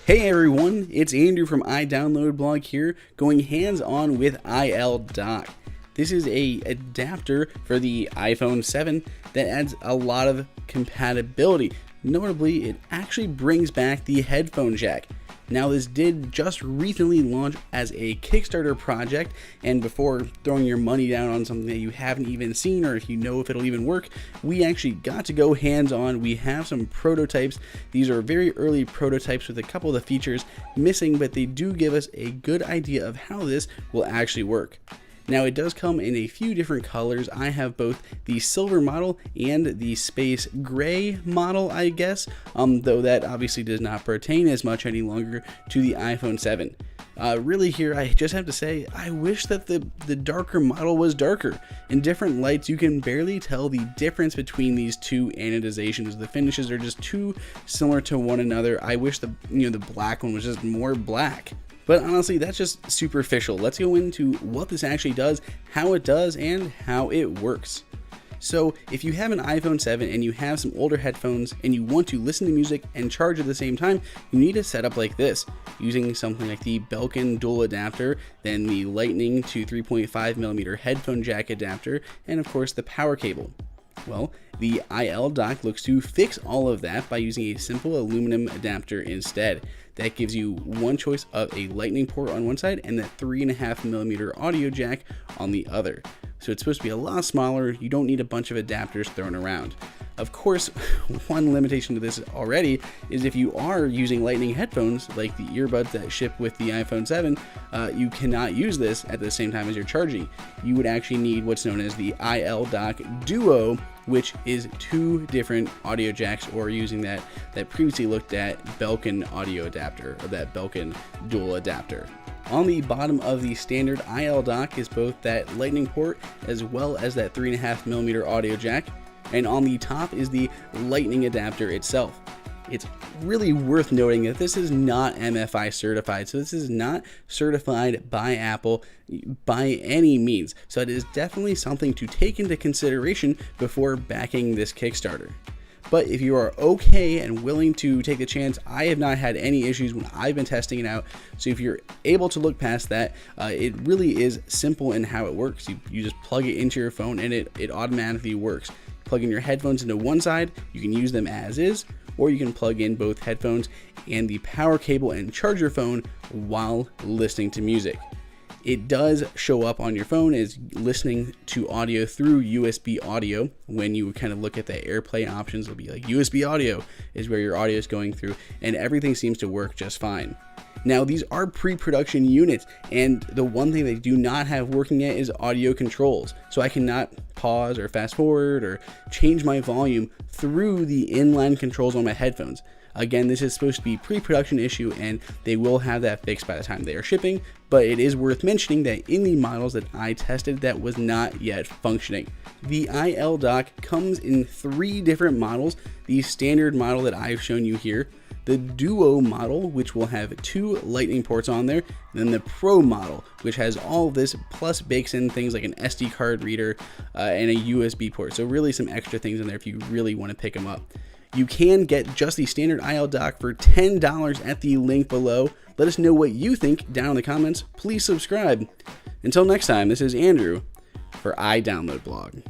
Hey everyone, it's Andrew from iDownload here, going hands-on with iLDOCK. This is a adapter for the iPhone 7 that adds a lot of compatibility. Notably, it actually brings back the Headphone Jack. Now, this did just recently launch as a Kickstarter project, and before throwing your money down on something that you haven't even seen or if you know if it'll even work, we actually got to go hands-on. We have some prototypes. These are very early prototypes with a couple of the features missing, but they do give us a good idea of how this will actually work. Now, it does come in a few different colors. I have both the silver model and the space gray model, I guess, though that obviously does not pertain as much any longer to the iPhone 7. Really here, I just have to say, I wish that the darker model was darker. In different lights, you can barely tell the difference between these two anodizations. The finishes are just too similar to one another. I wish the black one was just more black. But honestly, that's just superficial. Let's go into what this actually does, how it does, and how it works. So if you have an iPhone 7 and you have some older headphones and you want to listen to music and charge at the same time, you need a setup like this, using something like the Belkin dual adapter, then the Lightning to 3.5mm headphone jack adapter, and of course the power cable. Well, the iLDOCK looks to fix all of that by using a simple aluminum adapter instead. That gives you one choice of a lightning port on one side and that 3.5mm audio jack on the other. So it's supposed to be a lot smaller. You don't need a bunch of adapters thrown around. Of course, one limitation to this already is if you are using lightning headphones, like the earbuds that ship with the iPhone 7, you cannot use this at the same time as you're charging. You would actually need what's known as the iLDOCK Duo, which is two different audio jacks, or using that previously looked at Belkin audio adapter, or that Belkin dual adapter. On the bottom of the standard iLDOCK is both that lightning port as well as that 3.5mm audio jack, and on the top is the lightning adapter itself. It's really worth noting that this is not MFI certified, so this is not certified by Apple by any means. So it is definitely something to take into consideration before backing this Kickstarter. But if you are okay and willing to take the chance, I have not had any issues when I've been testing it out. So if you're able to look past that, it really is simple in how it works. You just plug it into your phone and it automatically works. Plug in your headphones into one side, you can use them as is, or you can plug in both headphones and the power cable and charge your phone while listening to music. It does show up on your phone as listening to audio through USB audio. When you kind of look at the AirPlay options, it'll be like USB audio is where your audio is going through, and everything seems to work just fine. Now, these are pre-production units, and the one thing they do not have working yet is audio controls. So I cannot pause or fast forward or change my volume through the inline controls on my headphones. Again, this is supposed to be pre-production issue, and they will have that fixed by the time they are shipping, but it is worth mentioning that in the models that I tested, that was not yet functioning. The iLDOCK comes in 3 different models: the standard model that I've shown you here, the Duo model, which will have 2 lightning ports on there, and then the Pro model, which has all of this, plus bakes in things like an SD card reader and a USB port. So really some extra things in there if you really want to pick them up. You can get just the standard iLDOCK for $10 at the link below. Let us know what you think down in the comments. Please subscribe. Until next time, this is Andrew for iDownload.